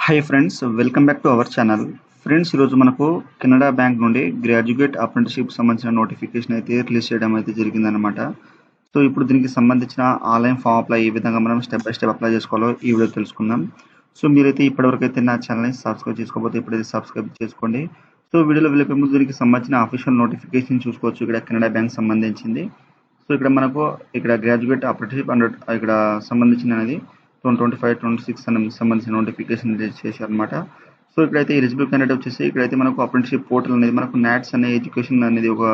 Hi friends, welcome back to our channel. Friends, ఈరోజు మనకు Canara bank నుండి గ్రాడ్యుయేట్ అప్రెంటిస్‌షిప్ సంబంధించిన నోటిఫికేషన్ అయితే రిలీజ్ చేయడం అయితే జరిగిందనమాట. సో, ఇప్పుడు దీనికి సంబంధించిన ఆన్‌లైన్ ఫామ్ అప్లై ఏ విధంగా మనం స్టెప్ బై స్టెప్ అప్లై చేసుకోవాలో ఈ వీడియో తెలుసుకుందాం. సో, మీరైతే ఇప్పటివరకైతే నా ఛానల్‌ని సబ్స్క్రైబ్ చేసుకోకపోతే ఇప్పుడైతే సబ్స్క్రైబ్ చేసుకోండి. సో, వీడియోలో వెళ్ళే ముందు దీనికి సంబంధించిన అఫీషియల్ నోటిఫికేషన్ చూసుకోవచ్చు. ఇక్కడ కెనడా బ్యాంక్ సంబంధించింది. సో, ఇక్కడ మనకు గ్రాడ్యుయేట్ అప్రెంటిస్‌షిప్ అండ్ ఇక్కడ సంబంధించినది 2025, 26 సంబంధించిన నోటిఫికేషన్ రిలీజ్ చేశారనమాట. సో, ఇక్కడైతే ఎలిజిబుల్ క్యాండిడేట్ వచ్చేసి ఇక్కడైతే మనకు అప్రెంటిస్‌షిప్ పోర్టల్ అనేది మనకు నాట్స్ అనే ఎడ్యుకేషన్ అనేది ఒక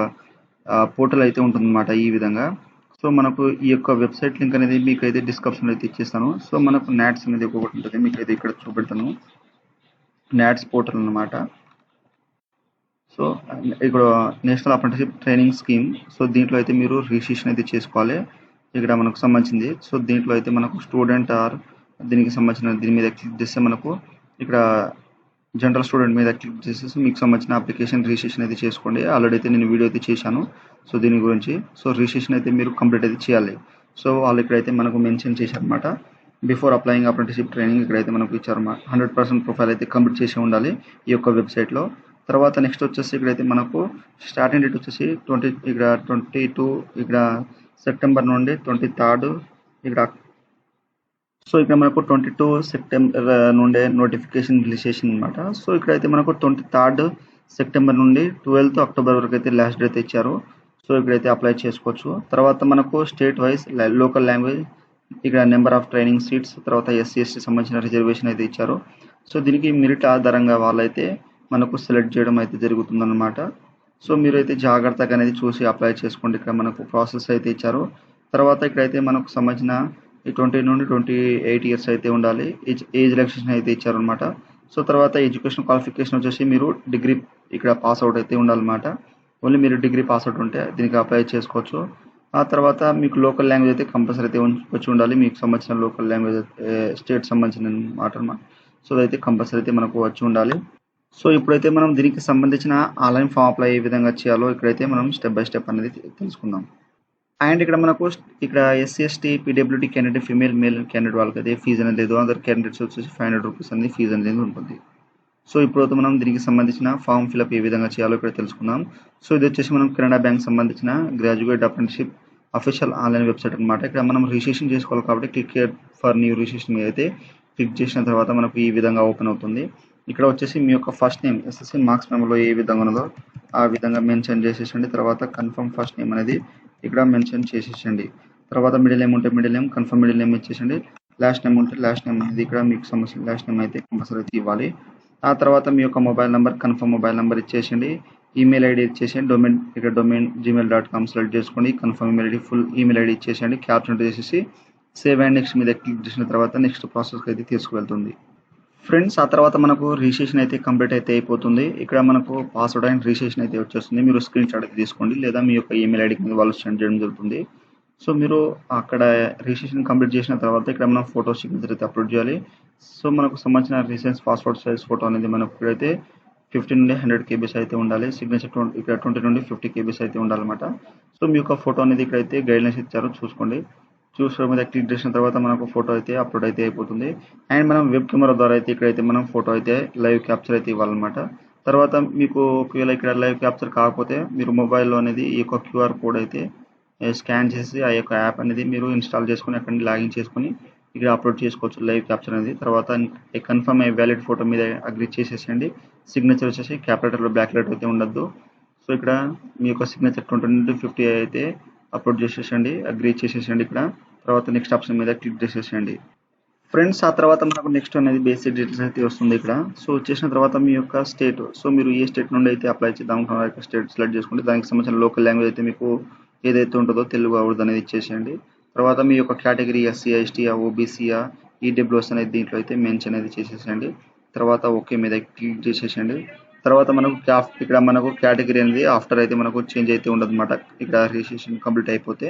పోర్టల్ అయితే ఉంటుందన్నమాట ఈ విధంగా. సో, మనకు ఈ యొక్క వెబ్‌సైట్ లింక్ అనేది మీకైతే డిస్క్రిప్షన్‌లో అయితే ఇచ్చేస్తాను. సో, మనకు నాట్స్ అనేది ఒకటి ఉంటుంది. మీకైతే ఇక్కడ చూపెడతాను. నాట్స్ పోర్టల్ అన్నమాట. సో, ఇక్కడ national apprenticeship training scheme. So, దీంట్లో అయితే మీరు రిజిస్ట్రేషన్ అయితే చేసుకోవాలి. ఇక్కడ మనకు సంబంధించింది. సో, దీంట్లో అయితే మనకు స్టూడెంట్ ఆర్ దీనికి సంబంధించిన దీని మీద క్లిక్ చేస్తే మనకు ఇక్కడ జనరల్ స్టూడెంట్ మీద క్లిక్ చేసేసి మీకు సంబంధించిన అప్లికేషన్ రిజిస్ట్రేషన్ అయితే చేసుకోండి. ఆల్రెడీ అయితే నేను వీడియో అయితే చేశాను. సో, దీని గురించి. సో, రిజిస్ట్రేషన్ అయితే మీరు కంప్లీట్ అయితే చేయాలి. సో, వాళ్ళు ఇక్కడైతే మనకు మెన్షన్ చేశారన్నమాట. బిఫోర్ అప్లయింగ్ అప్రెంటిస్‌షిప్ ట్రైనింగ్ ఇక్కడైతే మనకు ఇచ్చారన్నమాట. 100% ప్రొఫైల్ అయితే కంప్లీట్ చేసి ఉండాలి ఈ యొక్క వెబ్‌సైట్‌లో. తర్వాత నెక్స్ట్ వచ్చేసి ఇక్కడైతే మనకు స్టార్టింగ్ డేట్ వచ్చేసి 22 ఇక్కడ సెప్టెంబర్ నుండి 23 ఇక్కడ. సో, ఇక్కడ మనకు 22 సెప్టెంబర్ నుండే నోటిఫికేషన్ రిలీజ్ చేసిందనమాట. సో, ఇక్కడైతే మనకు 23 సెప్టెంబర్ నుండి 12 అక్టోబర్ వరకు అయితే లాస్ట్ డేట్ ఇచ్చారు. సో, ఇక్కడైతే అప్లై చేసుకోవచ్చు. తర్వాత మనకు స్టేట్ వైజ్ లోకల్ లాంగ్వేజ్ ఇక్కడ నెంబర్ ఆఫ్ ట్రైనింగ్ సీట్స్ తర్వాత ఎస్సీ ఎస్టీ సంబంధించిన రిజర్వేషన్ అయితే ఇచ్చారు. సో, దీనికి మెరిట్ ఆధారంగా వాళ్ళైతే మనకు సెలెక్ట్ చేయడం అయితే జరుగుతుందన్నమాట. సో, మీరైతే జాగ్రత్తగా అనేది చూసి అప్లై చేసుకోండి. ఇక్కడ మనకు ప్రాసెస్ అయితే ఇచ్చారు. తర్వాత ఇక్కడైతే మనకు సంబంధించిన ఈ 20 నుండి 28 ఇయర్స్ అయితే ఉండాలి. ఏజ్ రిలాక్సేషన్ అయితే ఇచ్చారనమాట. సో, తర్వాత ఎడ్యుకేషన్ క్వాలిఫికేషన్ వచ్చేసి మీరు డిగ్రీ ఇక్కడ పాస్ అవుట్ అయితే ఉండాలన్నమాట. ఓన్లీ మీరు డిగ్రీ పాస్ అవుట్ ఉంటే దీనికి అప్లై చేసుకోవచ్చు. ఆ తర్వాత మీకు లోకల్ లాంగ్వేజ్ అయితే కంపల్సరీ అయితే వచ్చి ఉండాలి. మీకు సంబంధించిన లోకల్ లాంగ్వేజ్ స్టేట్ సంబంధించిన మాట అన్నమాట. సో, అదైతే కంపల్సరీ అయితే మనకు వచ్చి ఉండాలి. సో, ఇప్పుడైతే మనం దీనికి సంబంధించిన ఆన్‌లైన్ ఫామ్ అప్లై ఏ విధంగా చేయాలో ఇక్కడైతే మనం స్టెప్ బై స్టెప్ అనేది తెలుసుకుందాం. అండ్ ఇక్కడ మనకు ఇక్కడ SC, ST, PWD candidate female, male candidate వాళ్ళకైతే ఫీజు అనేది లేదు. అదర్ క్యాండిడేట్స్ వచ్చేసి ₹500 అనేది ఫీజు అనేది ఉంటుంది. సో, ఇప్పుడైతే మనం దీనికి సంబంధించిన ఫామ్ ఫిలప్ ఏ విధంగా చేయాలో ఇక్కడ తెలుసుకుందాం. సో, ఇది వచ్చేసి మనం కెనడా బ్యాంక్ సంబంధించిన graduate apprenticeship official online website అనమాట. ఇక్కడ మనం రిజిస్ట్రేషన్ చేసుకోవాలి కాబట్టి click here for new registration మీద అయితే క్లిక్ చేసిన తర్వాత మనకు ఈ విధంగా ఓపెన్ అవుతుంది. ఇక్కడ వచ్చేసి మీ యొక్క ఫస్ట్ నేమ్ ఎస్ఎస్‌సి మార్క్స్ మెమోలో ఏ విధంగా ఉన్నదో ఆ విధంగా మెన్షన్ చేసేసండి. తర్వాత కన్ఫర్మ్ ఫస్ట్ నేమ్ అనేది ఇక్కడ మెన్షన్ చేసేసండి. తర్వాత మిడిల్ నేమ్ ఉంటే middle name, confirm middle name ఇచ్చేసండి. లాస్ట్ నేమ్ ఉంటే లాస్ట్ నేమ్ అనేది ఇక్కడ మీకు సంబంధించిన లాస్ట్ నేమ్ అయితే కంపల్సరీ అయితే ఇవ్వాలి. ఆ తర్వాత మీ యొక్క mobile number, confirm mobile number ఇచ్చేసండి. ఈమెయిల్ ఐడి ఇచ్చేసండి. డొమైన్ gmail.com సెలెక్ట్ చేసుకోండి. Confirm email ID, full email ID ఇచ్చేసండి. క్యాప్షన్ చేసేసి సేవ్ అండ్ నెక్స్ట్ మీద క్లిక్ చేసిన తర్వాత నెక్స్ట్ ప్రాసెస్కి అయితే తీసుకువెళ్తుంది. ఫ్రెండ్స్, ఆ తర్వాత మనకు రిజిస్ట్రేషన్ అయితే కంప్లీట్ అయితే అయిపోతుంది. ఇక్కడ మనకు పాస్వర్డ్ అండ్ రిజిస్ట్రేషన్ అయితే వచ్చేస్తుంది. మీరు స్క్రీన్ షాట్ అయితే తీసుకోండి లేదా మీ యొక్క ఈమెయిల్ ఐడికి మీద వాళ్ళు సెండ్ చేయడం జరుగుతుంది. సో, మీరు అక్కడ రిజిస్ట్రేషన్ కంప్లీట్ చేసిన తర్వాత ఇక్కడ మనం ఫోటో సిగ్నేచర్ అయితే అప్లోడ్ చేయాలి. సో, మనకు సంబంధించిన రీసెంట్ పాస్పోర్ట్ సైజ్ ఫోటో అనేది మనకు ఇక్కడైతే 50 నుండి 100 కేబీస్ అయితే ఉండాలి. సిగ్నేచర్ ఇక్కడ 20 నుండి 50 కేబీస్ అయితే ఉండాలన్నమాట. సో, మీ యొక్క ఫోటో అనేది ఇక్కడైతే గైడ్లైన్స్ ఇచ్చారు చూసుకోండి. చూసిన మీద క్లిక్ చేసిన తర్వాత మనకు ఫోటో అయితే అప్లోడ్ అయితే అయిపోతుంది. అండ్ మనం వెబ్ కెమెరా ద్వారా అయితే ఇక్కడైతే మనం ఫోటో అయితే లైవ్ క్యాప్చర్ అయితే ఇవ్వాలన్నమాట. తర్వాత మీకు ఒకవేళ ఇక్కడ లైవ్ క్యాప్చర్ కాకపోతే మీరు మొబైల్లో అనేది ఈ యొక్క క్యూఆర్ కోడ్ అయితే స్కాన్ చేసి ఆ యొక్క యాప్ అనేది మీరు ఇన్స్టాల్ చేసుకొని అక్కడ లాగిన్ చేసుకొని ఇక్కడ అప్లోడ్ చేసుకోవచ్చు లైవ్ క్యాప్చర్ అనేది. తర్వాత కన్ఫర్మ్ అయ్యే వ్యాలిడ్ ఫోటో మీద అగ్రీ చేసేసండి. సిగ్నేచర్ వచ్చేసి క్యాపిటల్ బ్లాక్ లెటర్ అయితే ఉండద్దు. సో, ఇక్కడ మీ యొక్క సిగ్నేచర్ 20 నుండి 50 అయితే అప్లోడ్ చేసేసండి. అగ్రీ చేసేసండి ఇక్కడ. తర్వాత నెక్స్ట్ ఆప్షన్ మీద క్లిక్ చేసేసండి. ఫ్రెండ్స్, ఆ తర్వాత మనకు నెక్స్ట్ అనేది బేసిక్ డీటెయిల్స్ అయితే వస్తుంది ఇక్కడ. సో, వచ్చేసిన తర్వాత మీ యొక్క స్టేట్. సో, మీరు ఏ స్టేట్ నుండి అయితే అప్లై చేద్దాం అనుకున్నారో ఆ యొక్క స్టేట్ సెలెక్ట్ చేసుకోండి. దానికి సంబంధించిన లోకల్ లాంగ్వేజ్ అయితే మీకు ఏదైతే ఉంటుందో తెలుగు, ఉర్దూ అనేది ఇచ్చేసేయండి. తర్వాత మీ యొక్క కేటగిరీ ఎస్సీ, ఎస్టీ, ఓబీసీయా, ఈడబ్ల్యూఎస్ అనేది దీంట్లో అయితే మెన్షన్ అనేది చేసేసండి. తర్వాత ఓకే మీద క్లిక్ చేసేసండి. తర్వాత మనకు ఇక్కడ మనకు కేటగిరీ అనేది ఆఫ్టర్ అయితే మనకు చేంజ్ అయితే ఉండదన్నమాట. ఇక్కడ రిజిస్ట్రేషన్ కంప్లీట్ అయిపోతే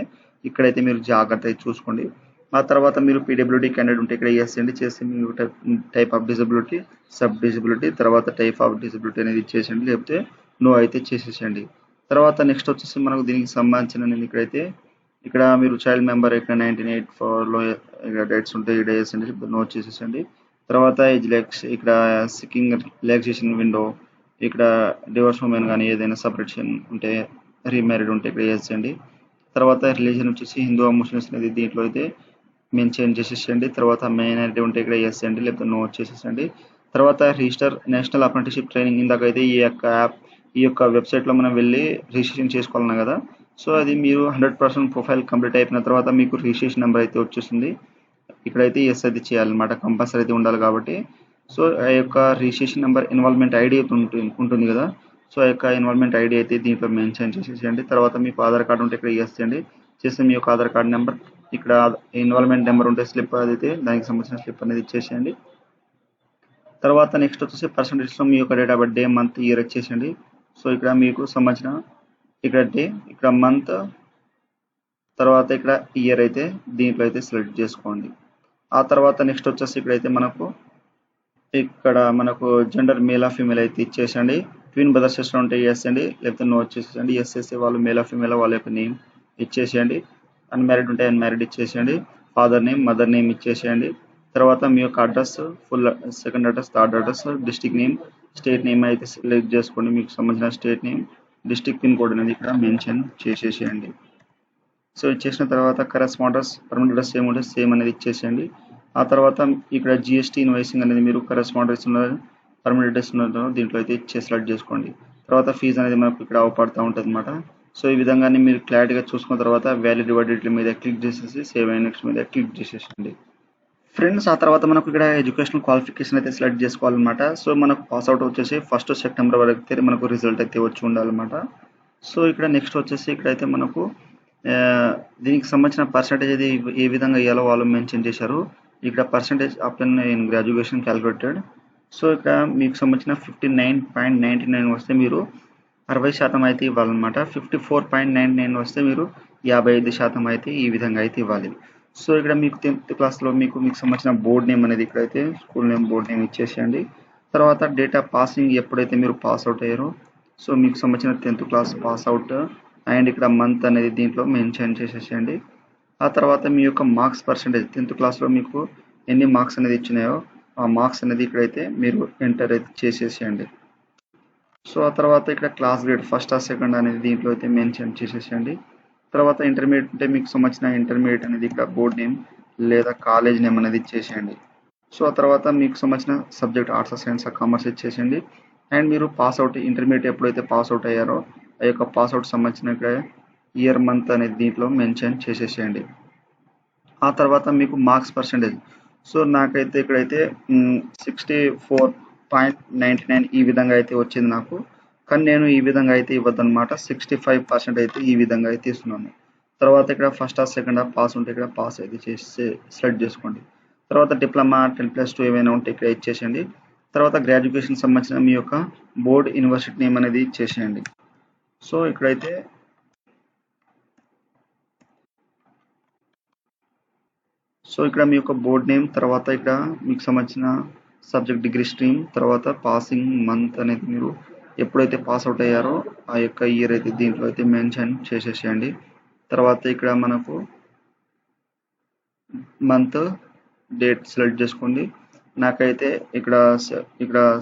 ఇక్కడైతే మీరు జాగ్రత్త అయితే చూసుకోండి. ఆ తర్వాత మీరు పీడబ్ల్యూడీ క్యాండిడేట్ ఉంటే ఇక్కడ ఎస్ అండి చేసి మీరు type of disability, sub disability, తర్వాత టైప్ ఆఫ్ డిజబిలిటీ అనేది ఇచ్చేసండి. లేకపోతే నో అయితే చేసేసండి. తర్వాత నెక్స్ట్ వచ్చేసి మనకు దీనికి సంబంధించిన నేను ఇక్కడైతే మీరు చైల్డ్ మెంబర్ ఇక్కడ 1984లో ఇక్కడ డేట్స్ ఉంటే ఈ డేస్ అండి నోట్ చేసేసండి. తర్వాత ఏజ్ ఇక్కడ సిక్కింగ్ రిలాక్సేషన్ విండో, ఇక్కడ డివోర్స్ ఉమెన్ కానీ ఏదైనా సపరేషన్ ఉంటే, రీమ్యారీడ్ ఉంటే ఇక్కడ ఎస్ అండి. తర్వాత రిలీజన్ వచ్చేసి హిందూ ముస్లిమ్స్ అనేది దీంట్లో అయితే మెన్షన్ చేసేసండి. తర్వాత మైనారిటీ ఉంటే ఇక్కడ ఎస్ అండి, లేకపోతే నో వచ్చేసేసండి. తర్వాత రిజిస్టర్ నేషనల్ అప్రెంటిస్షిప్ ట్రైనింగ్ ఇందాక అయితే ఈ యొక్క వెబ్సైట్లో మనం వెళ్ళి రిజిస్ట్రేషన్ చేసుకోవాలన్నా కదా. సో అది మీరు 100% ప్రొఫైల్ కంప్లీట్ అయిపోయిన తర్వాత మీకు రిజిస్ట్రేషన్ నెంబర్ అయితే వచ్చేస్తుంది. ఇక్కడైతే ఎస్ అయితే చేయాలన్నమాట, కంపల్సరీ అయితే ఉండాలి కాబట్టి. సో ఆ యొక్క రిజిస్ట్రేషన్ నెంబర్ ఇన్వాల్వ్మెంట్ ఐడి ఉంటుంది కదా. సో ఆ యొక్క ఇన్వాల్వ్మెంట్ ఐడి అయితే దీంట్లో మెన్షన్ చేసేసేయండి. తర్వాత మీకు ఆధార్ కార్డు ఉంటే ఇక్కడ ఎస్ చేయండి, చేస్తే మీ యొక్క ఆధార్ కార్డు నెంబర్, ఇక్కడ ఇన్వాల్వ్మెంట్ నెంబర్ ఉంటే స్లిప్ అయితే దానికి సంబంధించిన స్లిప్ అనేది ఇచ్చేసేయండి. తర్వాత నెక్స్ట్ వచ్చేసి పర్సంటేజ్లో మీ యొక్క date of birth, day, month, year ఇచ్చేసేయండి. సో ఇక్కడ మీకు సంబంధించిన ఇక్కడ డే, ఇక్కడ మంత్, తర్వాత ఇక్కడ ఇయర్ అయితే దీంట్లో అయితే సెలెక్ట్ చేసుకోండి. ఆ తర్వాత నెక్స్ట్ వచ్చేసి ఇక్కడైతే ఇక్కడ మనకు జెండర్ మేల్ ఆఫ్ ఫీమేల్ అయితే ఇచ్చేసండి. ట్విన్ బ్రదర్ సిస్టర్ ఉంటే ఎస్ అండి, లేకపోతే నో వచ్చేసేయండి. ఎస్ చేస్తే వాళ్ళు మేల్ ఆఫ్ ఫీమేల్ వాళ్ళ యొక్క నేమ్ ఇచ్చేసేయండి. అన్మ్యారీడ్ ఉంటే అన్మ్యారీడ్ ఇచ్చేసేయండి. ఫాదర్ నేమ్, మదర్ నేమ్ ఇచ్చేసేయండి. తర్వాత మీ యొక్క address, full second address, third address, district name, state name అయితే సెలెక్ట్ చేసుకోండి. మీకు సంబంధించిన state name, district pin code అనేది ఇక్కడ మెన్షన్ చేసేసేయండి. సో ఇచ్చేసిన తర్వాత కరెస్పాండెన్స్ పర్మనెంట్ అడ్రస్ సేమ్ ఉంటే సేమ్ అనేది ఇచ్చేసేయండి. ఆ తర్వాత ఇక్కడ జిఎస్టీ ఇన్వాయిసింగ్ అనేది మీరు కరెస్పాండెన్స్ పర్మనెంట్ అడ్రస్ ఉన్నదో దీంట్లో అయితే సెలెక్ట్ చేసుకోండి. తర్వాత ఫీజు అనేది మనకు ఇక్కడ అవపడుతూ ఉంటుంది అనమాట. సో ఈ విధంగానే మీరు క్లారిటీగా చూసుకున్న తర్వాత వ్యాలిడ్ డివైడెడ్ మీద క్లిక్ చేసేసి సేవ్ అయిన నెక్స్ట్ మీద క్లిక్ చేసేసండి. ఫ్రెండ్స్ ఆ తర్వాత మనకు ఇక్కడ ఎడ్యుకేషనల్ క్వాలిఫికేషన్ అయితే సెలెక్ట్ చేసుకోవాలన్నమాట. సో మనకు పాస్అవుట్ వచ్చేసి 1 సెప్టెంబర్ వరకు అయితే మనకు రిజల్ట్ అయితే వచ్చి ఉండాలన్నమాట. సో ఇక్కడ నెక్స్ట్ వచ్చేసి ఇక్కడైతే మనకు దీనికి సంబంధించిన పర్సంటేజ్ అది ఏ విధంగా ఇవ్వాలో వాళ్ళు మెన్షన్ చేశారు. ఇక్కడ percentage after in graduation calculated. So ఇక్కడ మీకు సంబంధించిన 59.99 వస్తే మీరు 60% అయితే ఇవ్వాలన్నమాట. 54.99 వస్తే మీరు 55% అయితే ఈ విధంగా అయితే ఇవ్వాలి. సో ఇక్కడ మీకు 10th క్లాస్లో మీకు సంబంధించిన బోర్డ్ నేమ్ అనేది ఇక్కడైతే స్కూల్ నేమ్, బోర్డ్ నేమ్ ఇచ్చేసేయండి. తర్వాత డేట్ ఆఫ్ పాసింగ్ ఎప్పుడైతే మీరు పాస్ అవుట్ అయ్యారో సో మీకు సంబంధించిన 10th class pass out and ఇక్కడ మంత్ అనేది దీంట్లో మెన్షన్ చేసేసేయండి. ఆ తర్వాత మీ యొక్క మార్క్స్ పర్సంటేజ్ 10th క్లాస్లో మీకు ఎన్ని మార్క్స్ అనేది ఇచ్చినాయో ఆ మార్క్స్ అనేది ఇక్కడైతే మీరు ఎంటర్ అయితే చేసేసేయండి. సో ఆ తర్వాత ఇక్కడ class grade first or second అనేది దీంట్లో అయితే మెన్షన్ చేసేసేయండి. తర్వాత ఇంటర్మీడియట్ అంటే మీకు సంబంధించిన ఇంటర్మీడియట్ అనేది ఇక్కడ బోర్డ్ నేమ్ లేదా కాలేజ్ నేమ్ అనేది ఇచ్చేసేయండి. సో ఆ తర్వాత మీకు సంబంధించిన సబ్జెక్ట్ ఆర్ట్స్, సైన్స్, కామర్స్ ఇచ్చేసేయండి. అండ్ మీరు పాస్అవుట్ ఇంటర్మీడియట్ ఎప్పుడైతే పాస్అవుట్ అయ్యారో ఆ యొక్క పాస్అవుట్ సంబంధించిన ఇక్కడ ఇయర్, మంత్ అనేది దీంట్లో మెన్షన్ చేసేసేయండి. ఆ తర్వాత మీకు మార్క్స్ పర్సంటేజ్ సో నాకైతే ఇక్కడైతే 64.99 ఈ విధంగా అయితే వచ్చింది నాకు. కానీ నేను ఈ విధంగా అయితే ఇవ్వద్దన్నమాట, 65% అయితే ఈ విధంగా అయితే ఇస్తున్నాను. తర్వాత ఇక్కడ first or second or pass ఉంటే ఇక్కడ పాస్ అయితే చేసి సెలెక్ట్ చేసుకోండి. తర్వాత డిప్లొమా 10+2 ఏమైనా ఉంటే ఇక్కడ ఇచ్చేసేయండి. తర్వాత గ్రాడ్యుయేషన్ సంబంధించిన మీ యొక్క బోర్డ్, యూనివర్సిటీ నేమ్ అనేది ఇచ్చేసేయండి. సో ఇక్కడైతే ఇక్కడ మీ యొక్క బోర్డ్ నేమ్, తర్వాత ఇక్కడ మీకు సంబంధించిన సబ్జెక్ట్, డిగ్రీ స్ట్రీమ్, తర్వాత పాసింగ్ మంత్ అనేది మీరు ఎప్పుడైతే పాస్ అవుట్ అయ్యారో ఆ యొక్క ఇయర్ అయితే దీంట్లో అయితే మెన్షన్ చేసేసేయండి. తర్వాత ఇక్కడ మనకు మంత్, డేట్ సెలెక్ట్ చేసుకోండి. నాకైతే ఇక్కడ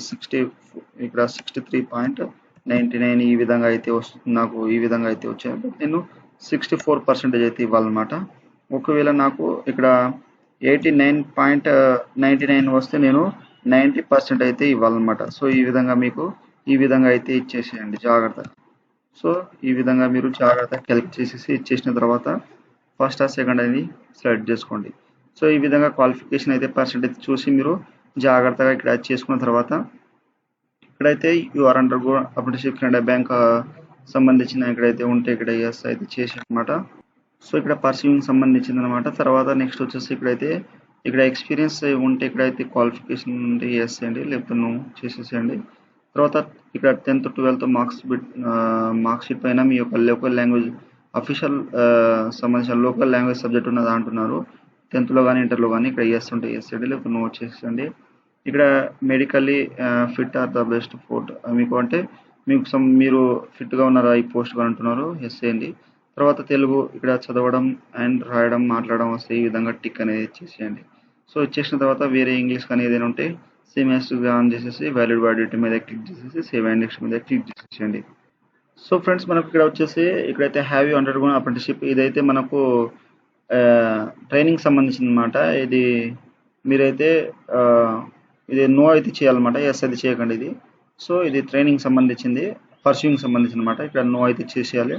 63.99 ఈ విధంగా అయితే వస్తుంది. నాకు ఈ విధంగా అయితే వచ్చాయి. నేను 64% అయితే ఇవ్వాలన్నమాట. ఒకవేళ నాకు ఇక్కడ 89.99 వస్తే నేను 90% అయితే ఇవ్వాలన్నమాట. సో ఈ విధంగా మీకు ఈ విధంగా అయితే ఇచ్చేసేయండి జాగ్రత్తగా. సో ఈ విధంగా మీరు జాగ్రత్తగా క్యాలిక్యులేట్ చేసేసి ఇచ్చేసిన తర్వాత ఫస్ట్ ఆర్ సెకండ్ అనేది సెలెక్ట్ చేసుకోండి. సో ఈ విధంగా క్వాలిఫికేషన్ అయితే పర్సెంటేజ్ చూసి మీరు జాగ్రత్తగా ఇక్కడ చేసుకున్న తర్వాత ఇక్కడైతే you are undergo apprenticeship Canara bank సంబంధించిన ఇక్కడైతే ఉంటే ఇక్కడ ఎస్ అయితే చేసి అనమాట. సో ఇక్కడ పర్సూయింగ్ సంబంధించింది అనమాట. తర్వాత నెక్స్ట్ వచ్చేసి ఇక్కడైతే ఇక్కడ ఎక్స్పీరియన్స్ ఉంటే ఇక్కడైతే క్వాలిఫికేషన్ ఉంటే ఎస్ అండి, లేకపోతే నో చేసేసేయండి. తర్వాత ఇక్కడ 10th 12th మార్క్స్ షీట్ పైన మీ యొక్క లోకల్ లాంగ్వేజ్ అఫీషియల్ సంబంధించిన లోకల్ లాంగ్వేజ్ సబ్జెక్ట్ ఉన్నది అంటున్నారు. 10th కానీ ఇంటర్లో కానీ ఇక్కడ ఎస్ ఉంటే ఎస్ అండి, లేకపోతే నో చేసేయండి. ఇక్కడ medically fit are the best fort మీకు అంటే మీరు ఫిట్గా ఉన్నారా ఈ పోస్ట్గా అంటున్నారు, ఎస్ చేయండి. తర్వాత తెలుగు ఇక్కడ చదవడం అండ్ రాయడం, మాట్లాడడం వస్తే ఈ విధంగా టిక్ అనేది చేసేయండి. సో ఇచ్చేసిన తర్వాత వేరే ఇంగ్లీష్ కానీ ఏదైనా ఉంటే సేమ్ యాస్గా ఆన్ చేసేసి వ్యాలిడ్ వ్యాలిడిటీ మీద క్లిక్ చేసేసి సేవ్ అండ్ నెక్స్ట్ మీద క్లిక్ చేసేయండి. సో ఫ్రెండ్స్ మనకు ఇక్కడ వచ్చేసి ఇక్కడైతే హ్యావ్ యూ అండర్గోన్ అప్రెంటిస్షిప్ ఇదైతే మనకు ట్రైనింగ్ సంబంధించింది అనమాట. ఇది మీరైతే ఇది నో అయితే చేయాలన్నమాట, ఎస్ అయితే చేయకండి ఇది. సో ఇది ట్రైనింగ్ సంబంధించింది, పర్సూయింగ్ సంబంధించిన అనమాట. ఇక్కడ నో అయితే చేసేయాలి.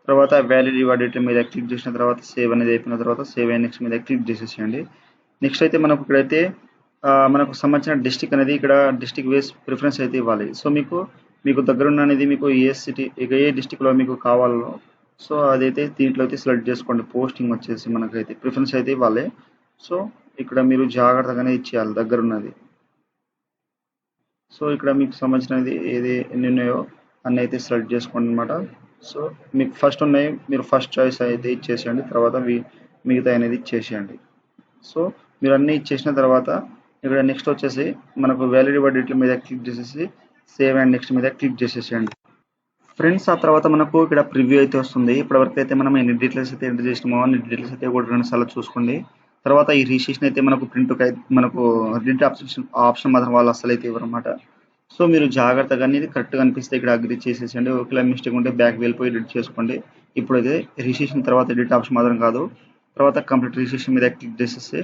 తర్వాత వ్యాలిడ్ వ్యాలిడిటీ మీద క్లిక్ చేసిన తర్వాత సేవ్ అనేది అయిపోయిన తర్వాత సేవ్ అండ్ నెక్స్ట్ మీద క్లిక్ చేసేసేయండి. నెక్స్ట్ అయితే మనకు ఇక్కడైతే మనకు సంబంధించిన డిస్టిక్ అనేది ఇక్కడ డిస్టిక్ వేస్ ప్రిఫరెన్స్ అయితే ఇవ్వాలి. సో మీకు దగ్గరున్న అనేది మీకు ఏ సిటీ ఇక ఏ డిస్టిక్లో మీకు కావాలో సో అదైతే దీంట్లో అయితే సెలెక్ట్ చేసుకోండి. పోస్టింగ్ వచ్చేసి మనకైతే ప్రిఫరెన్స్ అయితే ఇవ్వాలి. సో ఇక్కడ మీరు జాగ్రత్తగానే ఇచ్చేయాలి దగ్గరున్నది. సో ఇక్కడ మీకు సంబంధించినది ఏది ఎన్ని ఉన్నాయో అన్నీ అయితే సెలెక్ట్ చేసుకోండి అనమాట. సో మీకు ఫస్ట్ ఉన్నాయి మీరు ఫస్ట్ చాయిస్ అయితే ఇచ్చేసేయండి, తర్వాత మిగతా అనేది ఇచ్చేసేయండి. సో మీరు అన్నీ ఇచ్చేసిన తర్వాత ఇక్కడ నెక్స్ట్ వచ్చేసి మనకు వ్యాలిడ్ వ్యాలిడిటీ మీద క్లిక్ చేసేసి సేవ్ అండ్ నెక్స్ట్ మీద క్లిక్ చేసేసేయండి. ఫ్రెండ్స్ ఆ తర్వాత మనకు ఇక్కడ ప్రివ్యూ అయితే వస్తుంది. ఇప్పటివరకు అయితే మనం ఎన్ని డీటెయిల్స్ అయితే ఎంటర్ చేసినామో అన్ని డీటెయిల్స్ అయితే ఒకటి 2 సార్లు చూసుకోండి. తర్వాత ఈ రిజిస్ట్రేషన్ అయితే మనకు మనకు ప్రింట్ ఆప్షన్ మాత్రం వాళ్ళు అసలు అయితే ఇవ్వరన్నమాట. సో మీరు జాగ్రత్తగా అనేది కరెక్ట్గా అనిపిస్తే ఇక్కడ అగ్రీ చేసేసండి. ఒకవేళ మిస్టేక్ ఉంటే బ్యాక్ వెళ్ళిపోయి ఎడిట్ చేసుకోండి. ఇప్పుడైతే రిజిస్ట్రేషన్ తర్వాత ఎడిట్ ఆప్షన్ మాత్రం కాదు, తర్వాత కంప్లీట్ రిజిస్ట్రేషన్ మీద క్లిక్ చేసేస్తే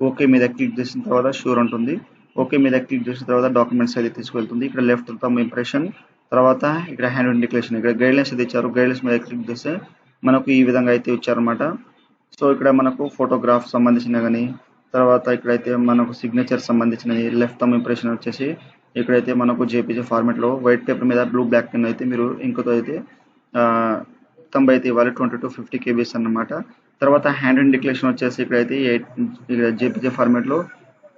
ఓకే మీద క్లిక్ చేసిన తర్వాత షూర్ ఉంటుంది. ఓకే మీద క్లిక్ చేసిన తర్వాత డాక్యుమెంట్స్ అయితే తీసుకెళ్తుంది. ఇక్కడ లెఫ్ట్ థంబ్ ఇంప్రెషన్, తర్వాత ఇక్కడ హ్యాండ్ రిటెన్ డిక్లరేషన్, ఇక్కడ గైడ్లైన్స్ అయితే ఇచ్చారు. గైడ్లైన్స్ మీద క్లిక్ చేస్తే మనకు ఈ విధంగా అయితే ఇచ్చారన్నమాట. సో ఇక్కడ మనకు ఫోటోగ్రాఫ్ సంబంధించిన కానీ, తర్వాత ఇక్కడైతే మనకు సిగ్నేచర్ సంబంధించినది, లెఫ్ట్ థంబ్ ఇంప్రెషన్ వచ్చేసి ఇక్కడైతే మనకు జేపీజీ ఫార్మాట్లో వైట్ పేపర్ మీద బ్లూ బ్లాక్ పెన్ అయితే మీరు ఇంకతో అయితే థంబ్ అయితే ఇవ్వాలి. 20 to 50 KB అన్నమాట. తర్వాత హ్యాండ్ రిటెన్ డిక్లరేషన్ వచ్చేసి ఇక్కడైతే ఇక్కడ జేపీజీ ఫార్మాట్లో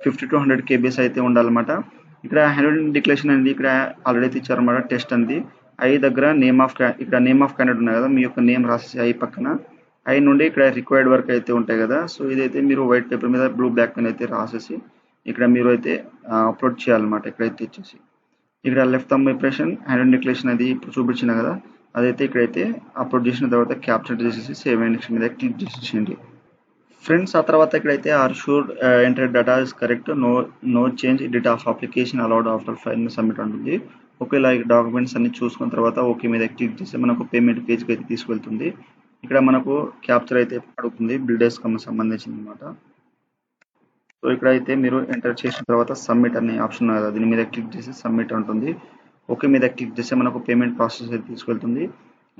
50 to 100 KB అయితే ఉండాలన్నమాట. ఇక్కడ హ్యాండ్ రిటెన్ డిక్లరేషన్ అనేది ఇక్కడ ఆల్రెడీ అయితే ఇచ్చారన్నమాట. టెస్ట్ అనేది ఐ దగ్గర ఇక్కడ నేమ్ ఆఫ్ క్యాండిడేట్ ఉన్నాయి కదా, మీ యొక్క నేమ్ రాసేసి ఐ పక్కన ఐ నుండి ఇక్కడ రిక్వైర్డ్ వర్క్ అయితే ఉంటాయి కదా. సో ఇదైతే మీరు వైట్ పేపర్ మీద బ్లూ బ్లాక్ పెన్ అయితే రాసేసి ఇక్కడ మీరు అయితే అప్లోడ్ చేయాలన్నమాట. ఇక్కడైతే ఇచ్చేసి ఇక్కడ left thumb impression hand written declaration అది ఇప్పుడు చూపించిన కదా, అదైతే ఇక్కడైతే అప్లోడ్ చేసిన తర్వాత క్యాప్చర్ చేసేసి సేవ్ అండ్ నెక్స్ట్ మీద క్లిక్ చేసేసేయండి. ఫ్రెండ్స్ ఆ తర్వాత ఇక్కడైతే are sure enter data is correct, no change data of application allowed after file submit ఉంటుంది. ఒకేలా డాక్యుమెంట్స్ అన్ని చూసుకున్న తర్వాత ఓకే మీద క్లిక్ చేస్తే మనకు పేమెంట్ పేజ్కి అయితే తీసుకెళ్తుంది. ఇక్కడ మనకు క్యాప్చర్ అయితే అడుగుతుంది, బిల్డర్స్ సంబంధించింది అనమాట. సో ఇక్కడ అయితే మీరు ఎంటర్ చేసిన తర్వాత సబ్మిట్ అనే ఆప్షన్ ఉంది కదా, దీని మీద క్లిక్ చేసి సబ్మిట్ ఉంటుంది. ఓకే మీద క్లిక్ చేస్తే మనకు పేమెంట్ ప్రాసెస్ అయితే తీసుకెళ్తుంది.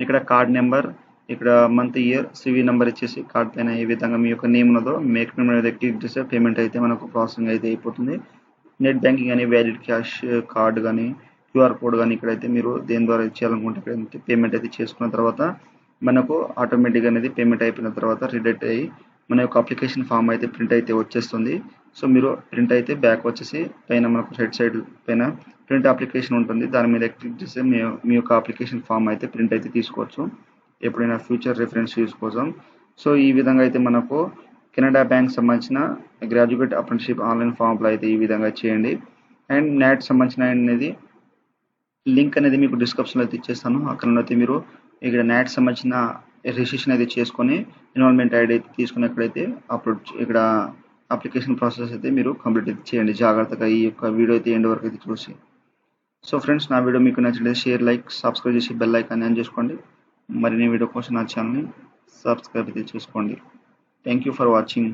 ఇక్కడ కార్డ్ నెంబర్, ఇక్కడ మంత్ ఇయర్, సివి నెంబర్ ఇచ్చేసి కార్డ్ పైన ఏ విధంగా మీ యొక్క నేమ్ ఉన్నదో మేక్ పేమెంట్ మీద క్లిక్ చేస్తే పేమెంట్ అయితే మనకు ప్రాసెసింగ్ అయితే అయిపోతుంది. నెట్ బ్యాంకింగ్ కానీ వ్యాలిడ్ క్యాష్ కార్డ్ కానీ క్యూఆర్ కోడ్ కానీ ఇక్కడైతే మీరు దేని ద్వారా ఇచ్చేయాలనుకుంటే ఇక్కడైతే పేమెంట్ అయితే చేసుకున్న తర్వాత మనకు ఆటోమేటిక్గా అనేది పేమెంట్ అయిపోయిన తర్వాత రిడక్ట్ అయ్యి మన యొక్క అప్లికేషన్ ఫామ్ అయితే ప్రింట్ అయితే వచ్చేస్తుంది. సో మీరు ప్రింట్ అయితే బ్యాక్ వచ్చేసి పైన మనకు రైట్ సైడ్ పైన ప్రింట్ అప్లికేషన్ ఉంటుంది, దాని మీద క్లిక్ చేస్తే మీ యొక్క అప్లికేషన్ ఫామ్ అయితే ప్రింట్ అయితే తీసుకోవచ్చు ఎప్పుడైనా ఫ్యూచర్ రిఫరెన్స్ యూస్ కోసం. సో ఈ విధంగా అయితే మనకు కెనడా బ్యాంక్ సంబంధించిన graduate apprenticeship online form apply అయితే ఈ విధంగా చేయండి. అండ్ నాట్ సంబంధించిన అనేది లింక్ అనేది మీకు డిస్క్రిప్షన్లో అయితే ఇచ్చేస్తాను. అక్కడ అయితే మీరు ఇక్కడ నాట్ సంబంధించిన రిజిస్ట్రేషన్ అయితే చేసుకొని ఎన్రోల్మెంట్ ఐడి అయితే తీసుకుని ఎక్కడైతే అప్లోడ్ ఇక్కడ అప్లికేషన్ ప్రాసెస్ అయితే మీరు కంప్లీట్ అయితే చేయండి జాగ్రత్తగా ఈ యొక్క వీడియో అయితే ఎండ్ వరకు అయితే చూసి. సో ఫ్రెండ్స్ నా వీడియో మీకు నచ్చినట్లయితే షేర్, లైక్, సబ్స్క్రైబ్ చేసి బెల్ ఐకాన్ ఆన్ చేసుకోండి. మరిన్ని వీడియో కోసం నా ఛానల్ని సబ్స్క్రైబ్ అయితే చేసుకోండి. Thank you for watching.